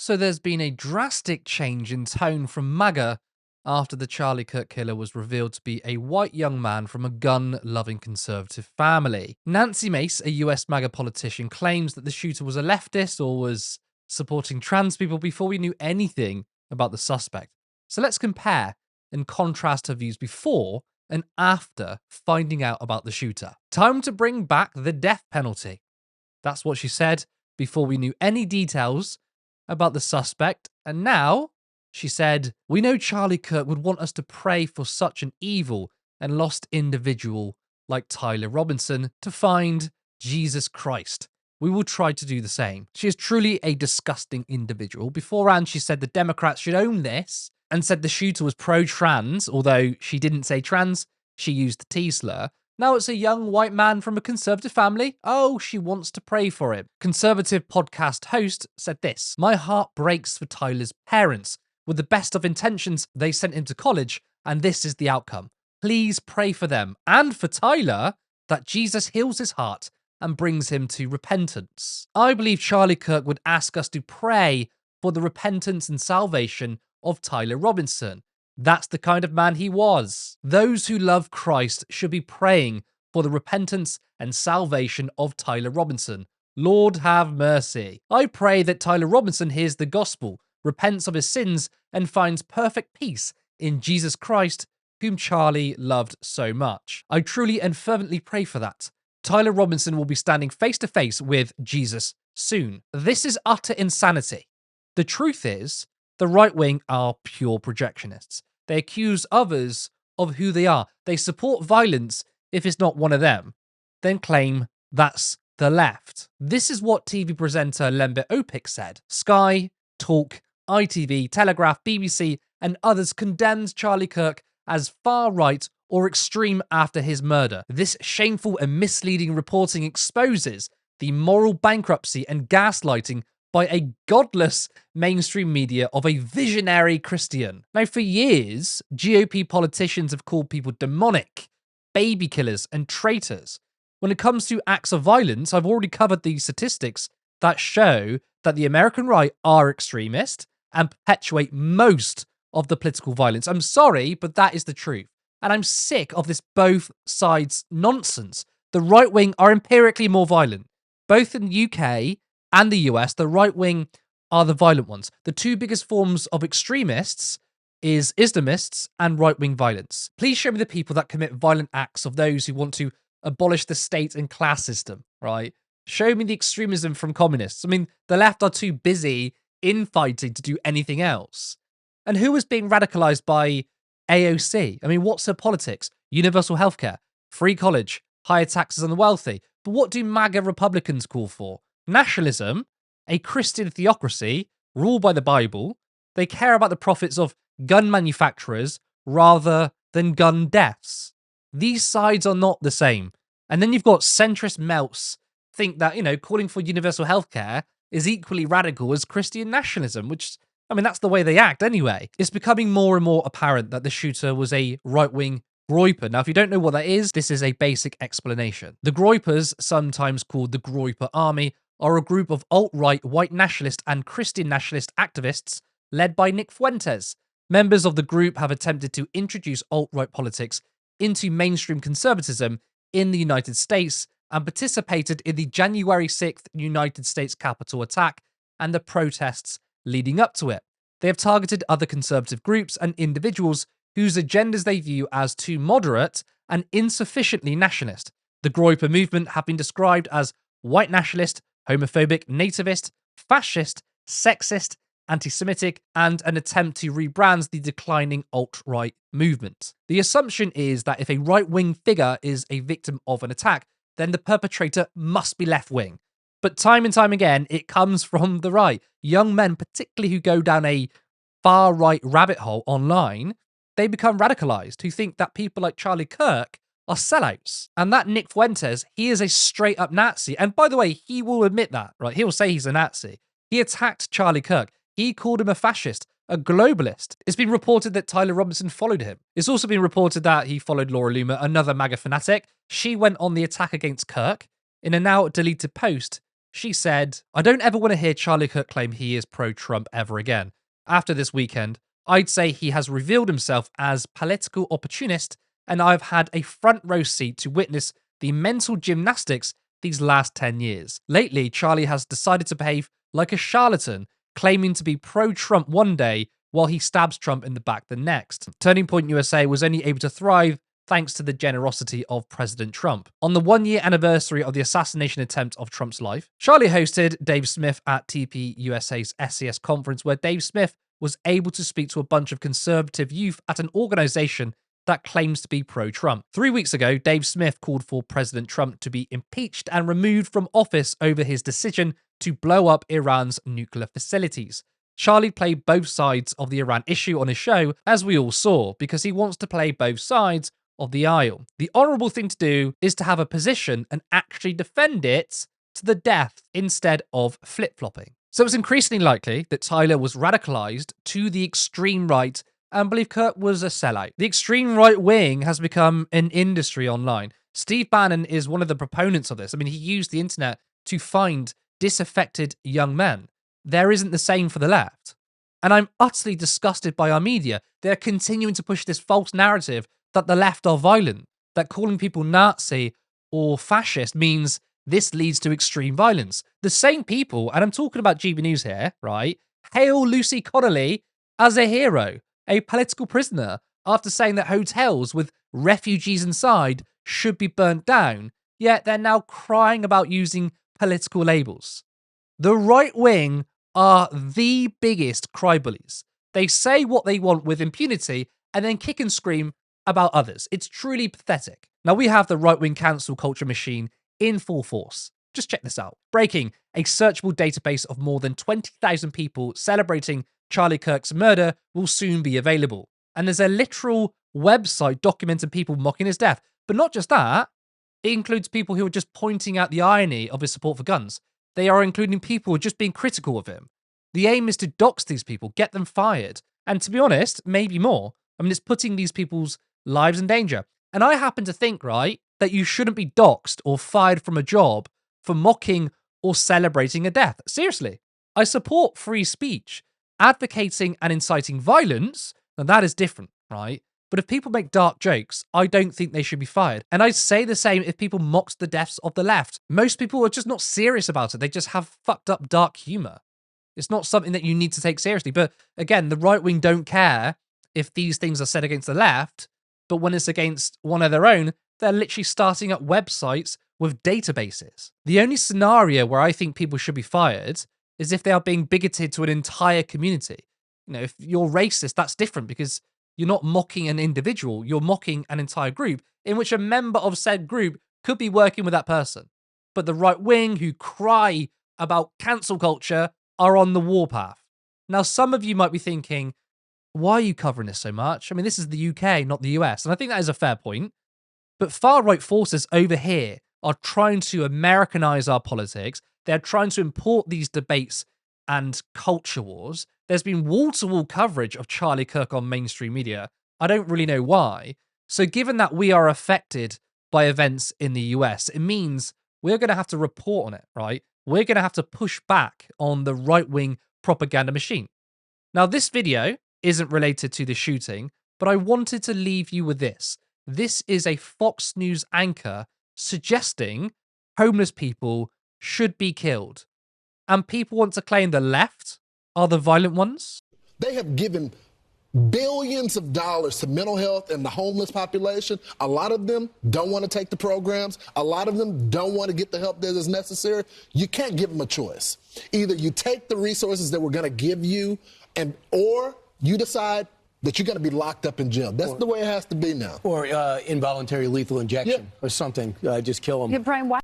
So there's been a drastic change in tone from MAGA after the Charlie Kirk killer was revealed to be a white young man from a gun-loving conservative family. Nancy Mace, a US MAGA politician, claims that the shooter was a leftist or was supporting trans people before we knew anything about the suspect. So let's compare and contrast her views before and after finding out about the shooter. Time to bring back the death penalty. That's what she said before we knew any details about the suspect. And now she said, "We know Charlie Kirk would want us to pray for such an evil and lost individual like Tyler Robinson to find Jesus Christ. We will try to do the same." She is truly a disgusting individual. Beforehand, she said the Democrats should own this and said the shooter was pro-trans, although she didn't say trans, she used the T slur. Now it's a young white man from a conservative family. Oh, she wants to pray for him. Conservative podcast host said this: "My heart breaks for Tyler's parents. With the best of intentions, they sent him to college, and this is the outcome. Please pray for them and for Tyler that Jesus heals his heart and brings him to repentance." I believe Charlie Kirk would ask us to pray for the repentance and salvation of Tyler Robinson. That's the kind of man he was. Those who love Christ should be praying for the repentance and salvation of Tyler Robinson. Lord have mercy. I pray that Tyler Robinson hears the gospel, repents of his sins, and finds perfect peace in Jesus Christ, whom Charlie loved so much. I truly and fervently pray for that. Tyler Robinson will be standing face to face with Jesus soon. This is utter insanity. The truth is, the right wing are pure projectionists. They accuse others of who they are. They support violence if it's not one of them, then claim that's the left. This is what TV presenter Lembit Opik said. Sky, Talk, ITV, Telegraph, BBC, and others condemned Charlie Kirk as far-right or extreme after his murder. This shameful and misleading reporting exposes the moral bankruptcy and gaslighting by a godless mainstream media of a visionary Christian. Now, for years, GOP politicians have called people demonic, baby killers, and traitors. When it comes to acts of violence, I've already covered the statistics that show that the American right are extremist and perpetuate most of the political violence. I'm sorry, but that is the truth. And I'm sick of this both sides nonsense. The right wing are empirically more violent. Both in the UK and the US, the right wing are the violent ones. The two biggest forms of extremists is Islamists and right-wing violence. Please show me the people that commit violent acts of those who want to abolish the state and class system, right? Show me the extremism from communists. I mean, the left are too busy infighting to do anything else. And who is being radicalized by AOC? I mean, what's her politics? Universal healthcare, free college, higher taxes on the wealthy. But what do MAGA Republicans call for? Nationalism, a Christian theocracy, ruled by the Bible. They care about the profits of gun manufacturers rather than gun deaths. These sides are not the same. And then you've got centrist melts think that, calling for universal healthcare is equally radical as Christian nationalism, which, that's the way they act anyway. It's becoming more and more apparent that the shooter was a right-wing Groyper. Now, if you don't know what that is, this is a basic explanation. The Groypers, sometimes called the Groyper Army, are a group of alt-right white nationalist and Christian nationalist activists led by Nick Fuentes. Members of the group have attempted to introduce alt-right politics into mainstream conservatism in the United States and participated in the January 6th United States Capitol attack and the protests leading up to it. They have targeted other conservative groups and individuals whose agendas they view as too moderate and insufficiently nationalist. The Groyper movement have been described as white nationalist, homophobic, nativist, fascist, sexist, anti-Semitic, and an attempt to rebrand the declining alt-right movement. The assumption is that if a right-wing figure is a victim of an attack, then the perpetrator must be left-wing. But time and time again, it comes from the right. Young men, particularly who go down a far-right rabbit hole online, they become radicalized, who think that people like Charlie Kirk are sellouts. And that Nick Fuentes, he is a straight-up Nazi. And by the way, he will admit that, right? He'll say he's a Nazi. He attacked Charlie Kirk. He called him a fascist, a globalist. It's been reported that Tyler Robinson followed him. It's also been reported that he followed Laura Loomer, another MAGA fanatic. She went on the attack against Kirk. In a now deleted post, She said, "I don't ever want to hear Charlie Kirk claim he is pro-Trump ever again. After this weekend, I'd say he has revealed himself as political opportunist, and I've had a front row seat to witness the mental gymnastics these last 10 years. Lately, Charlie has decided to behave like a charlatan, claiming to be pro-Trump one day while he stabs Trump in the back the next. Turning Point USA was only able to thrive thanks to the generosity of President Trump. On the 1-year anniversary of the assassination attempt of Trump's life, Charlie hosted Dave Smith at TP USA's SCS conference, where Dave Smith was able to speak to a bunch of conservative youth at an organization that claims to be pro-Trump. 3 weeks ago, Dave Smith called for President Trump to be impeached and removed from office over his decision to blow up Iran's nuclear facilities. Charlie played both sides of the Iran issue on his show, as we all saw, because he wants to play both sides of the aisle. The honourable thing to do is to have a position and actually defend it to the death instead of flip-flopping. So it's increasingly likely that Tyler was radicalised to the extreme right and believed Kirk was a sellout. The extreme right wing has become an industry online. Steve Bannon is one of the proponents of this. I mean, he used the internet to find disaffected young men. There isn't the same for the left. And I'm utterly disgusted by our media. They're continuing to push this false narrative that the left are violent, that calling people Nazi or fascist means this leads to extreme violence. The same people, and I'm talking about GB News here, right, hail Lucy Connolly as a hero, a political prisoner, after saying that hotels with refugees inside should be burnt down, yet they're now crying about using political labels. The right wing are the biggest crybullies. They say what they want with impunity and then kick and scream about others. It's truly pathetic. Now we have the right-wing cancel culture machine in full force. Just check this out. Breaking: a searchable database of more than 20,000 people celebrating Charlie Kirk's murder will soon be available. And there's a literal website documenting people mocking his death. But not just that, it includes people who are just pointing out the irony of his support for guns. They are including people who are just being critical of him. The aim is to dox these people, get them fired. And to be honest, maybe more. I mean, it's putting these people's lives in danger. And I happen to think, right, that you shouldn't be doxed or fired from a job for mocking or celebrating a death. Seriously, I support free speech. Advocating and inciting violence, now that is different, right? But if people make dark jokes, I don't think they should be fired. And I'd say the same if people mocked the deaths of the left. Most people are just not serious about it. They just have fucked up dark humor. It's not something that you need to take seriously. But again, the right wing don't care if these things are said against the left, but when it's against one of their own, they're literally starting up websites with databases. The only scenario where I think people should be fired is if they are being bigoted to an entire community. You know, if you're racist, that's different because you're not mocking an individual, you're mocking an entire group in which a member of said group could be working with that person. But the right wing who cry about cancel culture are on the warpath. Now, some of you might be thinking, why are you covering this so much? I mean, this is the UK, not the US. And I think that is a fair point. But far-right forces over here are trying to Americanize our politics. They're trying to import these debates and culture wars. There's been wall-to-wall coverage of Charlie Kirk on mainstream media. I don't really know why. So given that we are affected by events in the US, it means we're going to have to report on it, right? We're going to have to push back on the right-wing propaganda machine. Now, this video isn't related to the shooting, but I wanted to leave you with this. This is a Fox News anchor suggesting homeless people should be killed. And people want to claim the left are the violent ones. They have given billions of dollars to mental health and the homeless population. A lot of them don't want to take the programs. A lot of them don't want to get the help that is necessary. You can't give them a choice. Either you take the resources that we're going to give you or you decide that you're going to be locked up in jail. That's the way it has to be now. Or involuntary lethal injection or something. Just kill them. Brian, why